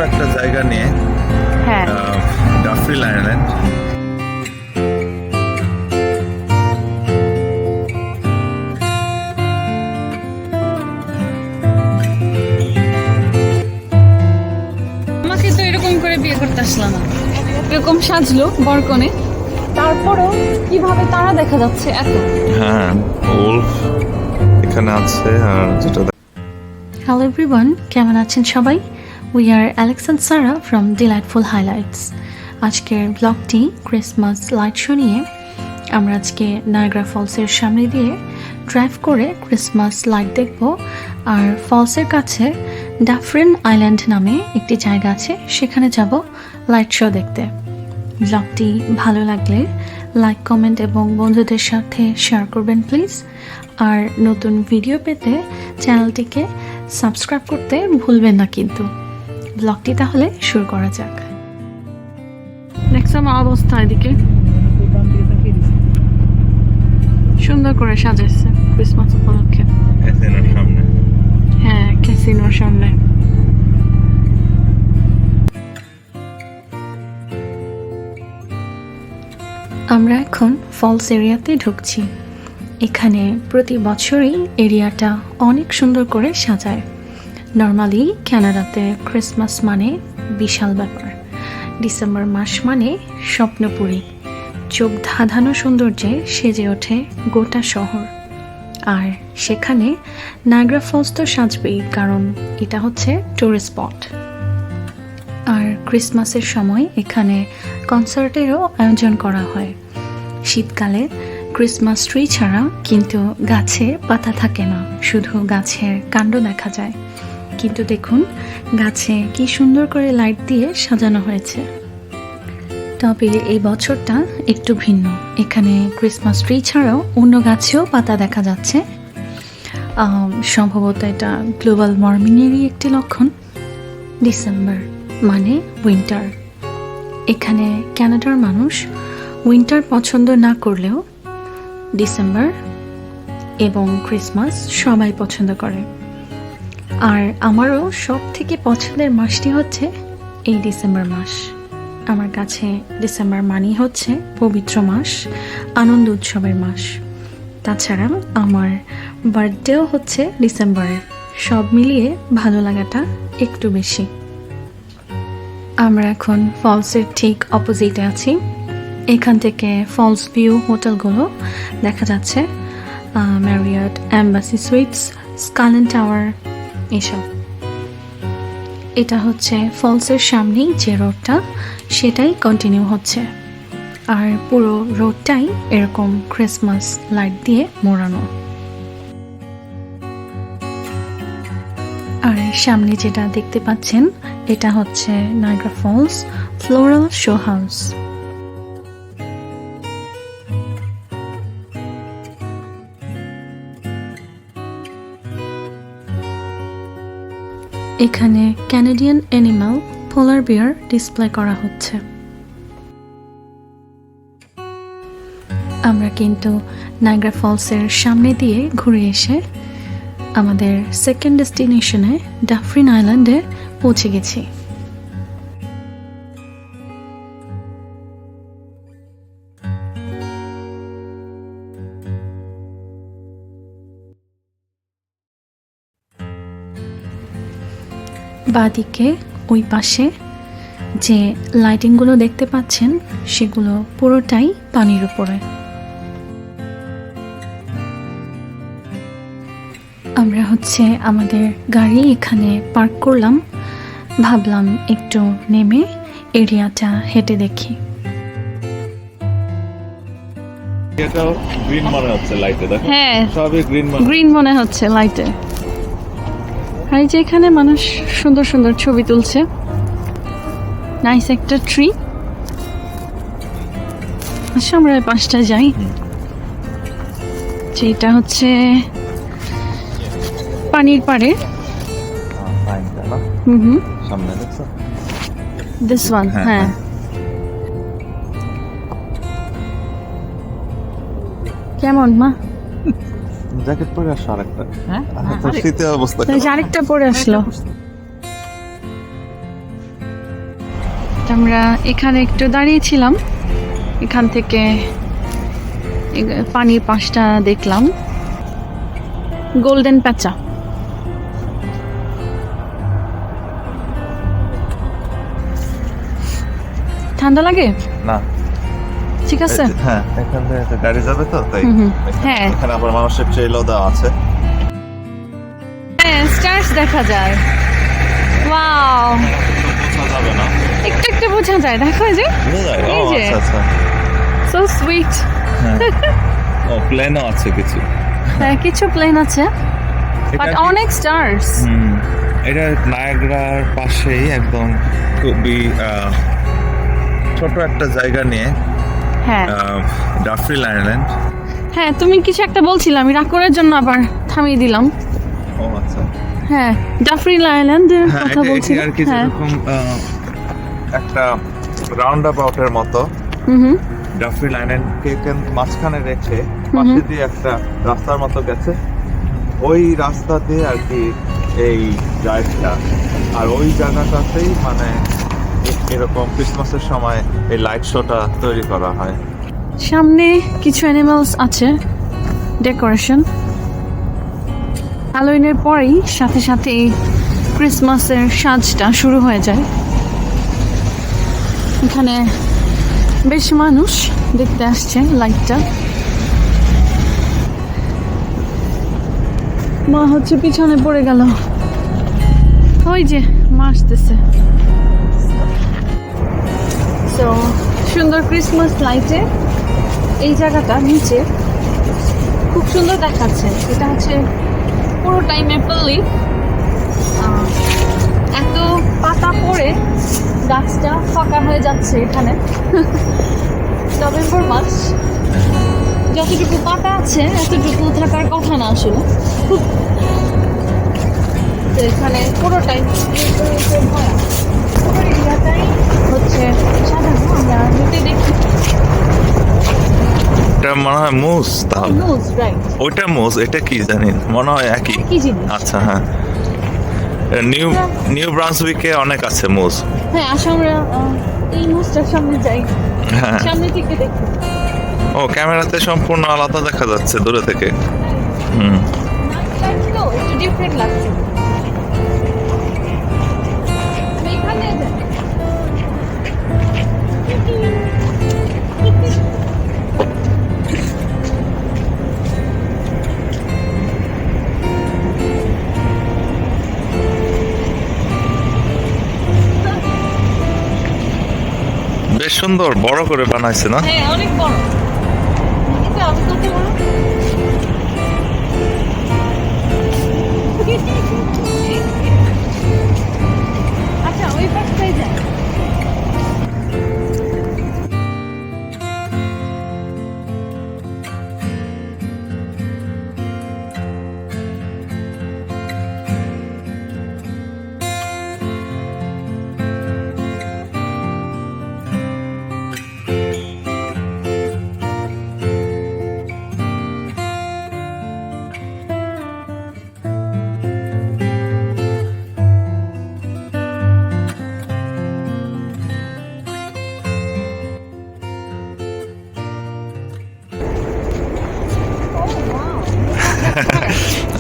একটা জায়গা নিয়ে, হ্যাঁ ডাফরিন আইল্যান্ড। আমাকে তো এরকম করে বিয়ে করতে আসলো না, এরকম সাজলো বরকনে, তারপরেও কিভাবে তারা দেখা যাচ্ছে এত। হ্যাঁ, ওলফ এখানে আছে। আর যেটা হ্যালো এভরিওয়ান, কেমন আছেন সবাই? We are Alex and Sara from Delightful Highlights. আজকের ব্লগটি ক্রিসমাস লাইট শো নিয়ে। আমরা আজকে নায়াগ্রা ফলসের সামনে দিয়ে ড্রাইভ করে ক্রিসমাস লাইট দেখব। আর ফলসের কাছে ডাফরিন আইল্যান্ড নামে একটি জায়গা আছে, সেখানে যাব লাইট শো দেখতে। ব্লগটি ভালো লাগলে লাইক, কমেন্ট এবং বন্ধুদের সাথে শেয়ার করবেন প্লিজ। আর নতুন ভিডিও পেতে চ্যানেলটিকে সাবস্ক্রাইব করতে ভুলবেন না কিন্তু। ব্লগটি তাহলে শুরু করা যাক। দেখছো আমার অবস্থা, এদিকে সুন্দর করে সাজাইছে ক্রিসমাস উপলক্ষে। ক্যাসিনোর সামনে। হ্যাঁ, ক্যাসিনোর সামনে। আমরা এখন ফলস এরিয়াতে ঢুকছি। এখানে প্রতি বছরই এরিয়াটা অনেক সুন্দর করে সাজায়। নর্মালি কানাডাতে ক্রিসমাস মানে বিশাল ব্যাপার। ডিসেম্বর মাস মানে স্বপ্নপুরী, চোখ ধাঁধানো সৌন্দর্যে সেজে ওঠে গোটা শহর। আর সেখানে নায়াগ্রা ফলস তো সাজবেই, কারণ এটা হচ্ছে টুরিস্ট স্পট। আর ক্রিসমাসের সময় এখানে কনসার্টেরও আয়োজন করা হয়। শীতকালে ক্রিসমাস ট্রি ছাড়া কিন্তু গাছে পাতা থাকে না, শুধু গাছের কাণ্ড দেখা যায়। কিন্তু দেখুন গাছে কি সুন্দর করে লাইট দিয়ে সাজানো হয়েছে। তবে এই বছরটা একটু ভিন্ন। এখানে ক্রিসমাস ট্রি ছাড়াও অন্য গাছেও পাতা দেখা যাচ্ছে। সম্ভবত এটা গ্লোবাল ওয়ার্মিংয়েরই একটি লক্ষণ। ডিসেম্বর মানে উইন্টার। এখানে কানাডার মানুষ উইন্টার পছন্দ না করলেও ডিসেম্বর এবং ক্রিসমাস সবাই পছন্দ করে। আর আমারও সব থেকে পছন্দের মাসটি হচ্ছে এই ডিসেম্বর মাস। আমার কাছে ডিসেম্বর মানেই হচ্ছে পবিত্র মাস, আনন্দ উৎসবের মাস। তাছাড়া আমার বার্থডেও হচ্ছে ডিসেম্বরে। সব মিলিয়ে ভালো লাগাটা একটু বেশি। আমরা এখন ফলসের ঠিক অপোজিটে আছি। এখান থেকে ফলস ভিউ হোটেলগুলো দেখা যাচ্ছে, ম্যারিয়ট, এম্বাসি সুইটস, স্কালেন টাওয়ার এসব। এটা হচ্ছে ফলসের সামনেই যে রোডটা, সেটাই কন্টিনিউ হচ্ছে। আর পুরো রোডটাই এরকম ক্রিসমাস লাইট দিয়ে মোড়ানো। আর সামনে যেটা দেখতে পাচ্ছেন এটা হচ্ছে Niagara Falls floral show house. এখানে Canadian animal polar bear display করা হচ্ছে। আমরা কিন্তু নায়াগ্রা ফলসের সামনে দিয়ে ঘুরে এসে আমাদের সেকেন্ড ডেস্টিনেশনে ডাফরিন আইল্যান্ডে পৌঁছে গেছি। বাঁদিকে ওই পাশে যে লাইটিংগুলো দেখতে পাচ্ছেন সেগুলো পুরোটাই পানির উপরে। আমরা হচ্ছে আমাদের গাড়ি এখানে পার্ক করলাম, ভাবলাম একটু নেমে এরিয়াটা হেঁটে দেখি। এটাও গ্রিন মনে হচ্ছে লাইটে, দেখো হ্যাঁ, সবই গ্রিন গ্রিন মনে হচ্ছে লাইটে। আর এই যে এখানে মানুষ সুন্দর সুন্দর ছবি তুলছে। নাইস একটা ট্রি। আচ্ছা, আমরা পাঁচটা যাই। যেটা হচ্ছে পানির পাড়ে। সামনে দেখছো দিস ওয়ান। হ্যাঁ, কেমন মা? জ্যাকেট পরে আসো আরেকটা। হ্যাঁ, শীতের অবস্থা। আরেকটা পরে আসলো। আমরা এখানে একটু দাঁড়িয়েছিলাম, এখান থেকে পানির পাশটা দেখলাম। গোল্ডেন প্যাঁচা। ঠান্ডা লাগে? না, ঠিক আছে। হ্যাঁ, এখান থেকে গাড়ি যাবে তো তাই। হ্যাঁ, এখানে আবার মানুষের ট্রেলও দেওয়া আছে। হ্যাঁ, স্টার্স দেখা যায়। ওয়াও, বোঝা যাবে না, একটু একটু বোঝা যায়। দেখো এই যে, বোঝা যায়। ও এই যে। আচ্ছা আচ্ছা। So sweet. ও প্লেনও আছে কিছু। হ্যাঁ, কিছু প্লেন আছে, বাট অনেক স্টার্স। এটা নায়াগ্রার পাশেই একদম খুবই ছোট একটা জায়গা নিয়ে হ্যাঁ ডাফরিল আইল্যান্ড। হ্যাঁ, তুমি কিছু একটা বলছিলে, আমি রাগ করার জন্য আবার থামিয়ে দিলাম। ও আচ্ছা। হ্যাঁ, ডাফরিল আইল্যান্ডের হ্যাঁ, কথা এটা বলছি। আর কি হ্যাঁ, যেরকম একটা রাউন্ড অ্যাবাউটের মতো হুম, ডাফরিল আইল্যান্ডকে মাঝখানে রেখে পাশে দিয়ে একটা রাস্তার মতো গেছে, ওই রাস্তা দিয়ে আর কি এই ড্রাইভটা। আর ওই জায়গাটাতেই মানে এরকম ক্রিসমাসের সময় এই লাইট শোটা তৈরি করা হয়। সামনে কিছু অ্যানিমালস আছে, ডেকোরেশন। হ্যালোউইনের পরেই সাথে সাথে এই ক্রিসমাসের সাজটা শুরু হয়ে যায়। এখানে বেশ মানুষ দেখতে আসছে লাইটটা। মা হচ্ছে পিছনে পড়ে গেল। ওই যে মা আসতেছে। তো সুন্দর ক্রিসমাস লাইটে এই জায়গাটা নিচে খুব সুন্দর দেখাচ্ছে। এটা হচ্ছে পুরোটাই মেপল লিফ। এত পাতা পড়ে গাছটা ফাঁকা হয়ে যাচ্ছে এখানে। নভেম্বর মাস, যতটুকু পাতা আছে এতটুকু থাকার কথা না আসলে। তো এখানে পুরোটাই পুরো এরিয়াটাই হচ্ছে সাজানো। আমরা হেঁটে দেখি। এটা মনে হয় মুস, তাহলে মুজ, রাইট। ওইটা মুস, এটা কি জানি, মনে হয় একই। কি জিনিস? আচ্ছা, হ্যাঁ। নিউ ব্রান্সউইকে অনেক আছে মুস। হ্যাঁ, আসলে আমরা এই মুজটার সামনে যাই, হ্যাঁ, সামনে থেকে দেখি। ও ক্যামেরাতে সম্পূর্ণ আলাদা দেখা যাচ্ছে দূরে থেকে। হুম, লাগছিল, একটু ডিফারেন্ট লাগছে। আমি এখানে যাই। বেশ সুন্দর বড় করে বানাইছে না? হ্যাঁ, অনেক বড়। এটা আমি কত বড়? আচ্ছা, ওই পাশটাই যাই।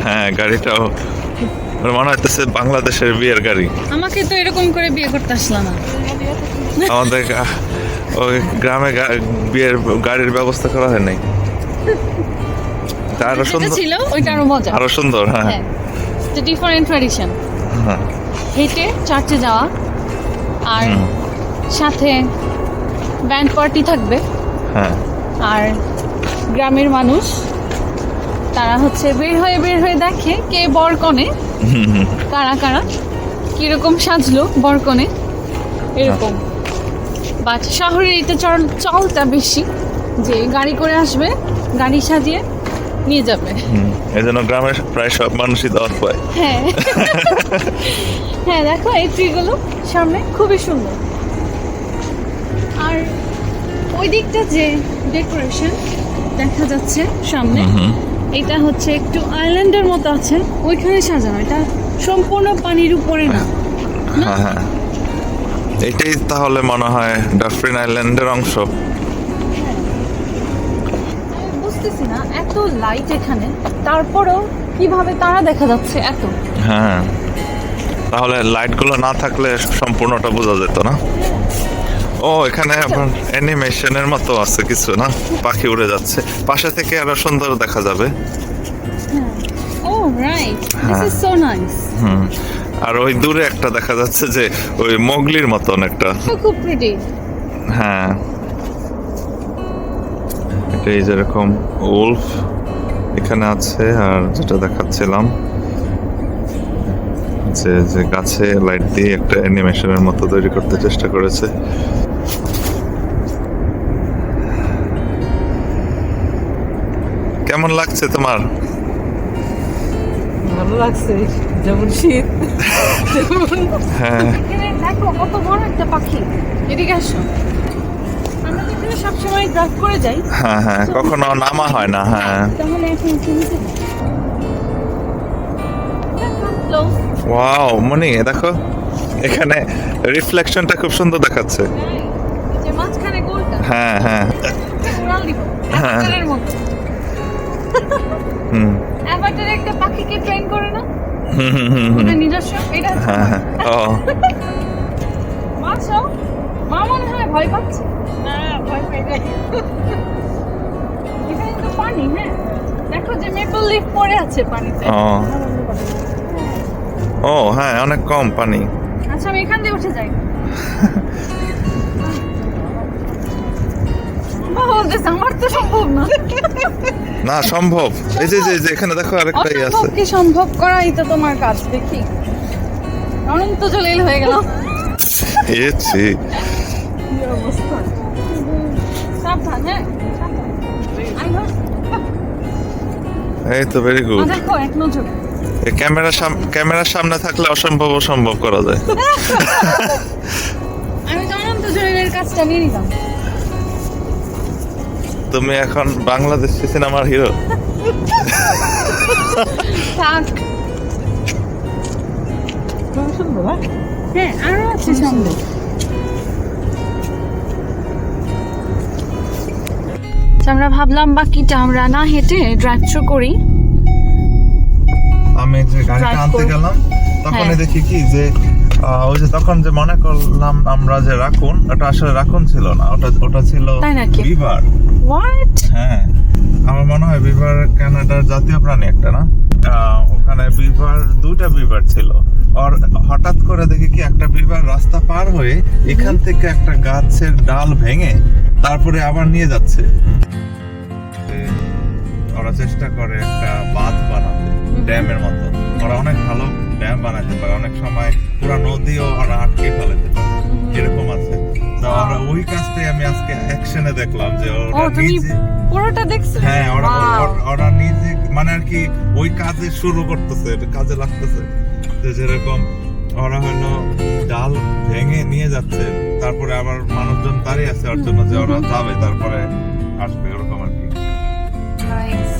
হ্যাঁ, গাড়িটাও মনে হইতেছে বাংলাদেশের বিয়ের গাড়ি। আমাকে তো এরকম করে বিয়ে করতে আসলো না। আমাদের ওই গ্রামে বিয়ের গাড়ির ব্যবস্থা করা হয় নাই। তা আরো যেটা সুন্দর, ছিল ওইটা আরো মজা। আরো সুন্দর। হ্যাঁ, হ্যাঁ, ডিফারেন্ট ট্র্যাডিশন। হ্যাঁ, হেঁটে চার্চে যাওয়া, আর সাথে ব্যান্ড পার্টি থাকবে। হ্যাঁ, আর গ্রামের মানুষ তারা হচ্ছে বের হয়ে দেখে কে বর কনে, কারা কারা কিরকম সাজলো বর কনে, এরকম। বাট শহরের এটা চলটা বেশি, যে গাড়ি করে আসবে, গাড়ি সাজিয়ে নিয়ে যাবে। এই জন্য গ্রামের প্রায় সব মানুষই দাওয়াত পায়। হ্যাঁ। হ্যাঁ, দেখো এই ট্রিগুলো সামনে খুবই সুন্দর। আর ওই দিকটা যে ডেকোরেশন দেখা যাচ্ছে সামনে, এটা হচ্ছে একটু আইল্যান্ডের মতো আছে, ওইখানে সাজানো। এটা সম্পূর্ণ পানির উপরে না। হ্যাঁ, হ্যাঁ, এটাই তাহলে মনে হয় ডাফরিন আইল্যান্ডের অংশ। আমি বুঝতেছি না, এত লাইট এখানে, তারপরেও কিভাবে তারা দেখা যাচ্ছে এত। হ্যাঁ, তাহলে লাইটগুলো না থাকলে সম্পূর্ণটা বোঝা যেত না। ও, এখানে অ্যানিমেশনের মতো আছে কিছু না, পাখি উড়ে যাচ্ছে, পাশে থেকে আরো সুন্দর দেখা যাবে। ও রাইট, দিস হ্যাঁ। Is so nice. আর ওই দূরে একটা দেখা যাচ্ছে যে ওই মোগলির মতন একটা। খুব প্রিটি। হ্যাঁ, এটাই যেরকম উলফ এখানে আছে, আর যেটা দেখাচ্ছিলাম যে যে গাছে লাইট দিয়ে একটা অ্যানিমেশনের মতো তৈরি করতে চেষ্টা করেছে। কেমন লাগছে তোমার? ভালো লাগছে, যেমন শীত হ্যাঁ, এখানে দেখো কত বড় একটা পাখি। এদিকে আসো। আমরা তো এখানে সবসময় ড্রাইভ করে যাই, হ্যাঁ, হ্যাঁ, কখনো নামা হয় না। হ্যাঁ, তাহলে এখন শুনতে ওয়াও মনি, দেখো এখানে রিফ্লেকশনটা খুব সুন্দর দেখাচ্ছে। যে মাঝখানে গোলটা হ্যাঁ, হ্যাঁ, উড়াল দিব হ্যাঁ। অ্যাভাটারের মতো। হুম, অ্যাভাটারে একটা পাখিকে ট্রেন করে না, হুম, হুম, হুম, হুম। ওটা নিজস্ব। এটা হচ্ছে হ্যাঁ, হ্যাঁ, ও, মাছও মা মনে হয় ভয় পাচ্ছে না, ভয় পেয়ে যায়। এখানে তো পানি, হ্যাঁ দেখো যে মেপল লিফ পড়ে আছে পানিতে। ও, ও হ্যাঁ, অনেক কম পানি। আচ্ছা আমি এখান দিয়ে উঠে যাই। বাবা বলতেছে আমার তো সম্ভব না। না, সম্ভব। এই যে যে যে এখানে দেখো আরেকটাই আছে। অসম্ভবকে সম্ভব করাই তো তোমার কাজ। দেখি অনন্ত জলিল হয়ে গেল। এছি কি অবস্থা। সাবধান, হ্যাঁ সাবধান। আমি ধর। এই তো ভেরি গুড। দেখো এক নজর। এই ক্যামেরার সামনে থাকলে অসম্ভব সম্ভব করা যায়। আমি তো অনন্ত জলিলের কাজটা নিয়ে নিতাম। তুমি এখন বাংলাদেশি সিনেমার হিরো। থাক। সুন্দর। হ্যাঁ আরো আছে সামনে। আমরা ভাবলাম বাকিটা আমরা না হেঁটে ড্রাইভ থ্রু করি। আমি যে গাড়িটা Drive আনতে করে। গেলাম তখনই হ্যাঁ। দেখি কি যে ওই যে তখন যে মনে করলাম আমরা যে রাকুন, ওটা আসলে রাকুন ছিল না, ওটা ছিল তাই নাকি? বিভার। হোয়াট? হ্যাঁ, আমার মনে হয় বিভার কানাডার জাতীয় প্রাণী একটা না। ওখানে বিভার, দুইটা বিভার ছিল। আর হঠাৎ করে দেখি কি একটা বিভার রাস্তা পার হয়ে এখান থেকে একটা গাছের ডাল ভেঙে তারপরে আবার নিয়ে যাচ্ছে। ওরা চেষ্টা করে একটা বাঁধ বানাতে, ড্যামের মতো। ওরা অনেক ভালো ড্যাম বানাতে পারে, অনেক সময় পুরো নদীও ওরা আটকে ফেলাতে পারে, এরকম আছে। তো আমরা ওই কাজটাই আমি আজকে অ্যাকশনে দেখলাম যে ও ওরা তুমি নিজে, পুরোটা দেখছো? হ্যাঁ Wow. ওরা নিজে মানে আর কি ওই কাজে শুরু করতেছে, কাজে লাগতেছে। যে যেরকম ওরা হলো ডাল ভেঙে নিয়ে যাচ্ছে, তারপরে আবার মানুষজন দাঁড়িয়ে আছে ওর জন্য যে ওরা যাবে তারপরে আসবে, ওরকম আর কি। নাইস।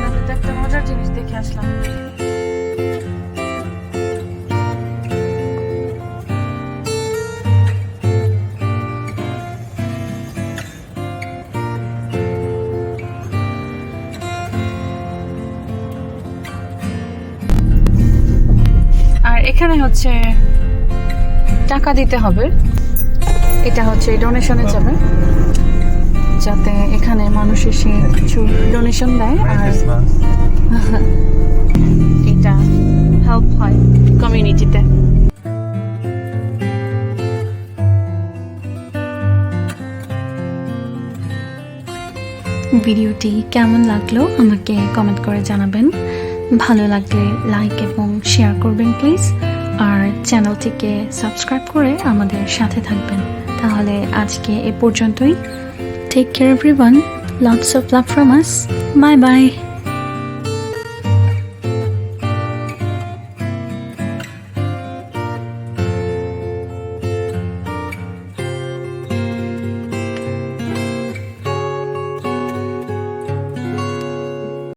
তাহলে তো একটা মজার জিনিস দেখে আসলাম। আর এখানে হচ্ছে টাকা দিতে হবে, এটা হচ্ছে ডোনেশনে যাবে, যাতে এখানে মানুষ এসে কিছু ডোনেশন দেয় আর এটা হেল্প হয় কমিউনিটিতে। ভিডিওটি কেমন লাগলো আমাকে কমেন্ট করে জানাবেন। ভালো লাগলে লাইক এবং শেয়ার করবেন প্লিজ, আর চ্যানেলটিকে সাবস্ক্রাইব করে আমাদের সাথে থাকবেন। তাহলে আজকে এ পর্যন্তই। Take care everyone, lots of love from us, bye by.